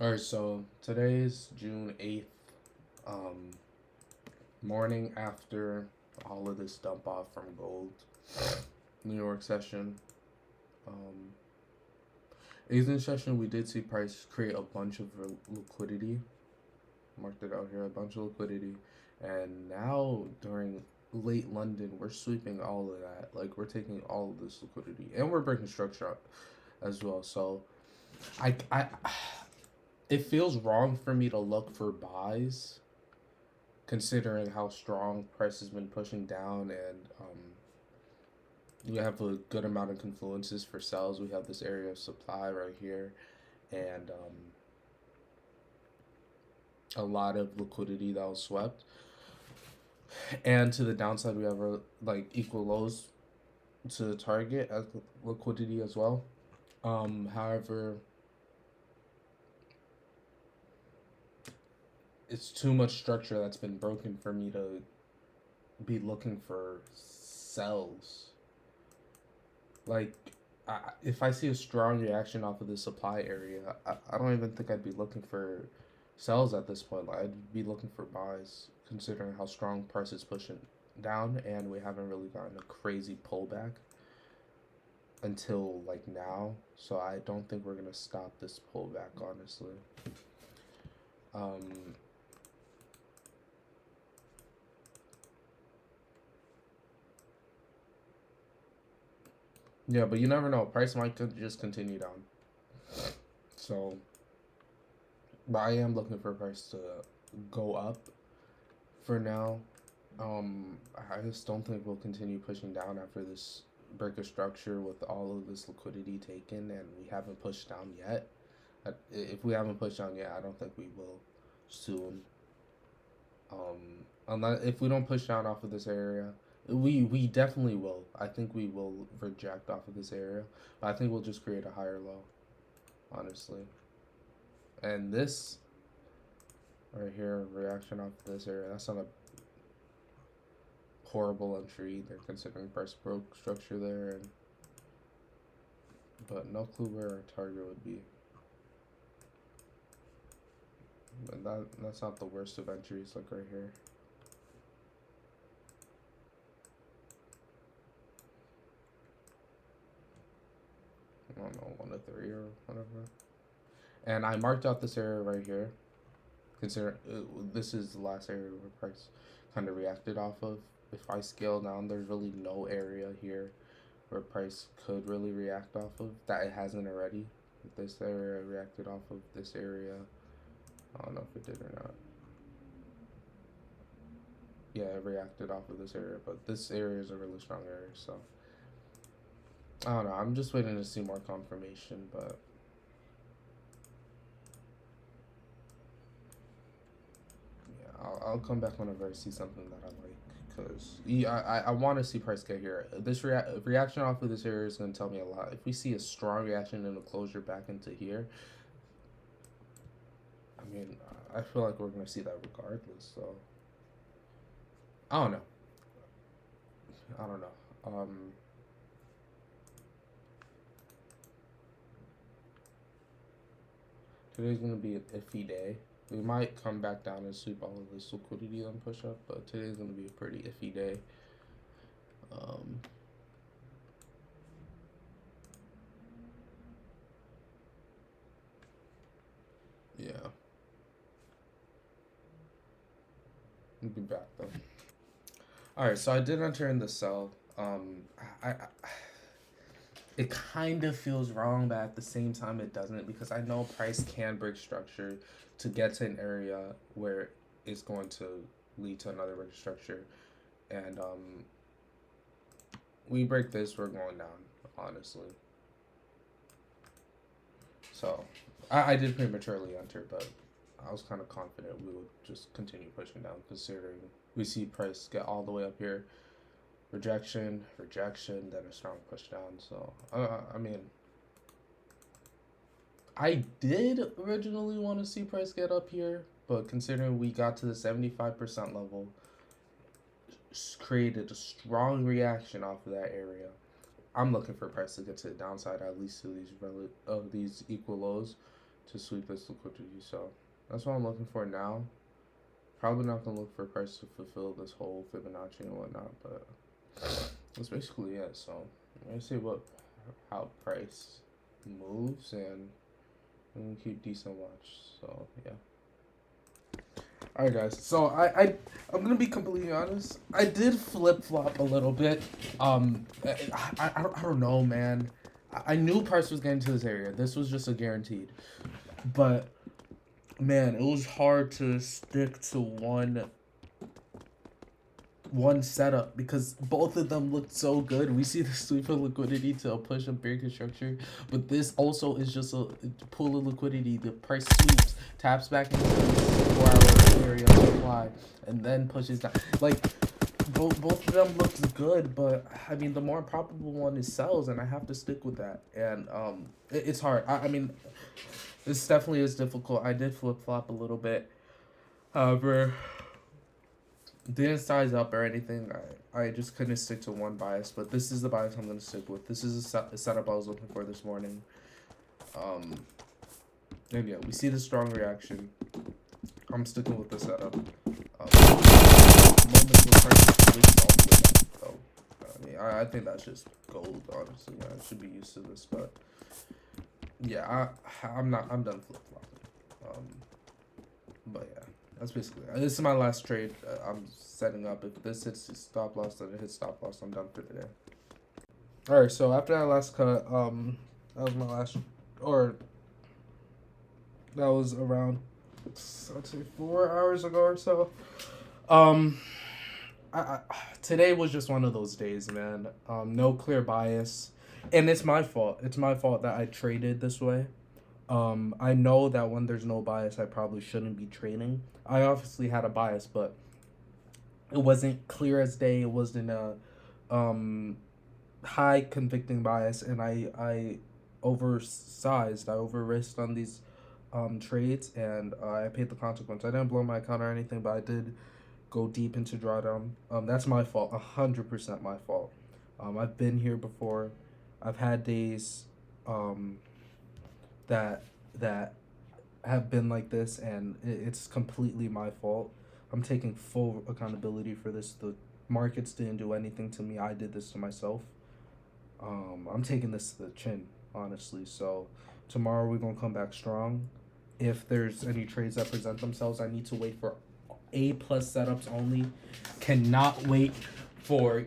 All right, so today's June 8th, um, morning after all of this dump off from gold, New York session. Um, Asian session, we did see price create a bunch of liquidity. Marked it out here, a bunch of liquidity. And now during late London, we're sweeping all of that. Like, we're taking all of this liquidity and we're breaking structure up as well. So, I it feels wrong for me to look for buys considering how strong price has been pushing down and you have a good amount of confluences for sells. We have this area of supply right here and a lot of liquidity that was swept. And to the downside, we have like equal lows to the target as liquidity as well. However, it's too much structure that's been broken for me to be looking for sells. Like, if I see a strong reaction off of the supply area, I don't even think I'd be looking for sells at this point. Like, I'd be looking for buys, considering how strong price is pushing down, and we haven't really gotten a crazy pullback until like now. So I don't think we're gonna stop this pullback, honestly. Um, yeah, but you never know. Price might just continue down. So, but I am looking for price to go up for now. I just don't think we'll continue pushing down after this break of structure with all of this liquidity taken, and we haven't pushed down yet. If we haven't pushed down yet, I don't think we will soon. Unless if we don't push down off of this area, we definitely will. I think we will reject off of this area, but I think we'll just create a higher low, honestly. And this right here, reaction off of this area, that's not a horrible entry. They're considering price broke structure there, and but no clue where our target would be. But that's not the worst of entries. Like right here. I don't know, 1 to 3 or whatever. And I marked out this area right here. Consider this is the last area where price kind of reacted off of. If I scale down, there's really no area here where price could really react off of that it hasn't already. This area reacted off of this area. I don't know if it did or not. Yeah, it reacted off of this area, but this area is a really strong area, so I don't know. I'm just waiting to see more confirmation, but yeah, I'll come back whenever I see something that I like. Because I want to see price get here. This reaction off of this area is going to tell me a lot. If we see a strong reaction and a closure back into here, I mean, I feel like we're going to see that regardless. So I don't know. I don't know. Today's going to be an iffy day. We might come back down and sweep all of this liquidity and push up, but today's going to be a pretty iffy day. Um, yeah. We'll be back though. All right, so I did enter in the sell. I it kind of feels wrong, but at the same time it doesn't because I know price can break structure to get to an area where it's going to lead to another break structure, and we break this, we're going down, honestly. So I did prematurely enter, but I was kind of confident we would just continue pushing down, considering we see price get all the way up here, rejection, rejection, then a strong push down. So I mean, I did originally want to see price get up here, but considering we got to the 75% level, created a strong reaction off of that area. I'm looking for price to get to the downside at least to these these equal lows to sweep this liquidity. So that's what I'm looking for now. Probably not gonna look for price to fulfill this whole Fibonacci and whatnot, but that's basically it. So I'm gonna see how price moves, and we can keep decent watch. So yeah. All right, guys. So I'm gonna be completely honest. I did flip flop a little bit. I don't know, man. I knew price was getting to this area. This was just a guaranteed, but man, it was hard to stick to one setup because both of them looked so good. We see the sweep of liquidity to a push of bear structure, but this also is just a pool of liquidity. The price sweeps, taps back into the 4 hour area of supply, and then pushes down. Like both of them looked good, but I mean the more probable one is sells, and I have to stick with that. And it's hard. I mean, this definitely is difficult. I did flip flop a little bit, however. Didn't size up or anything. I just couldn't stick to one bias, but this is the bias I'm gonna stick with. This is a setup I was looking for this morning. And yeah, we see the strong reaction. I'm sticking with the setup. Moments where prices switch all the way up. So I mean, I think that's just gold. Honestly, I should be used to this, but yeah, I'm done flip flopping. But yeah. That's basically it. This is my last trade. I'm setting up. If this hits stop loss, then it hits stop loss. I'm done for today. All right. So after that last cut, that was my last, or that was around, I'd say 4 hours ago or so. I today was just one of those days, man. No clear bias, and it's my fault. It's my fault that I traded this way. I know that when there's no bias, I probably shouldn't be trading. I obviously had a bias, but it wasn't clear as day. It wasn't a high convicting bias, and I oversized. I over risked on these trades, and I paid the consequence. I didn't blow my account or anything, but I did go deep into drawdown. That's my fault. 100% my fault. I've been here before. I've had days that have been like this, and it's completely my fault. I'm taking full accountability for this. The markets didn't do anything to me. I did this to myself. I'm taking this to the chin, honestly. So tomorrow we're gonna come back strong. If there's any trades that present themselves, I need to wait for A plus setups only. Cannot wait for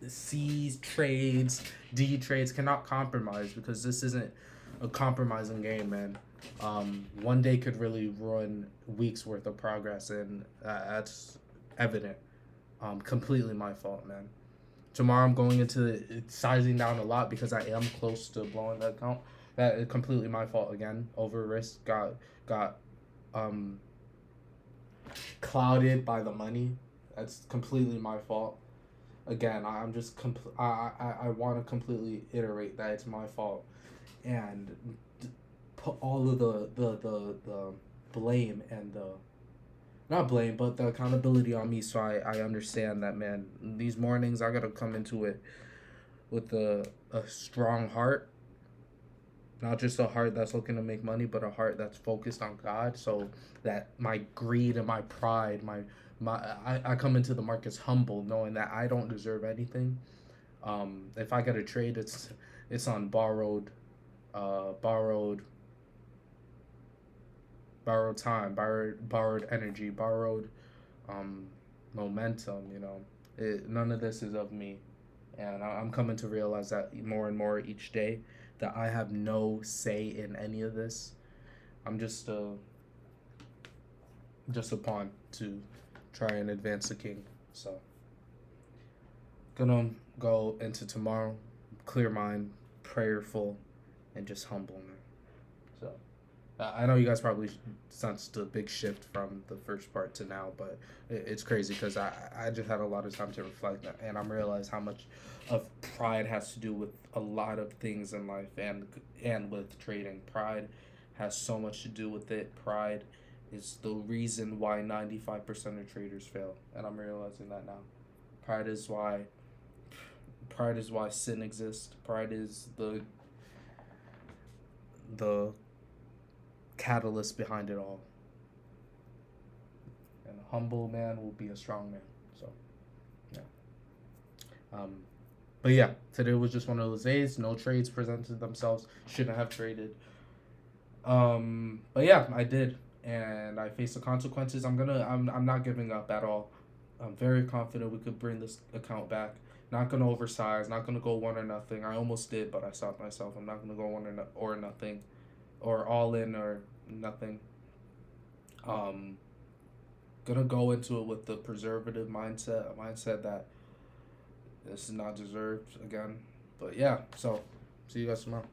C trades, D trades. Cannot compromise because this isn't a compromising game, man. One day could really ruin weeks worth of progress, and that's evident. Completely my fault, man. Tomorrow I'm going into sizing down a lot because I am close to blowing the account. That is completely my fault again. Over risk got clouded by the money. That's completely my fault. Again, I'm just I want to completely iterate that it's my fault, and put all of the blame and the not blame but the accountability on me, so I understand that, man. These mornings I gotta come into it with a strong heart, not just a heart that's looking to make money, but a heart that's focused on God, so that my greed and my pride, I come into the markets humble, knowing that I don't deserve anything. If I get a trade, it's on borrowed time, borrowed energy, borrowed momentum. None of this is of me, and I'm coming to realize that more and more each day, that I have no say in any of this. I'm just a pawn to try and advance the king. So gonna go into tomorrow, clear mind, prayerful, and just humble, man. So I know you guys probably sensed a big shift from the first part to now, but it's crazy because I just had a lot of time to reflect, and I'm realized how much of pride has to do with a lot of things in life, and with trading. Pride has so much to do with it. Pride is the reason why 95% of traders fail, and I'm realizing that now. Pride is why sin exists. Pride is the catalyst behind it all. And a humble man will be a strong man. So, yeah. Um, but yeah, today was just one of those days. No trades presented themselves. Shouldn't have traded. But yeah, I did, and I faced the consequences. I'm not giving up at all. I'm very confident we could bring this account back. Not gonna oversize. Not gonna go 1 or nothing. I almost did, but I stopped myself. I'm not gonna go or nothing, or all in or nothing. Um, gonna go into it with the preservative mindset, a mindset that this is not deserved again. But yeah, so see you guys tomorrow.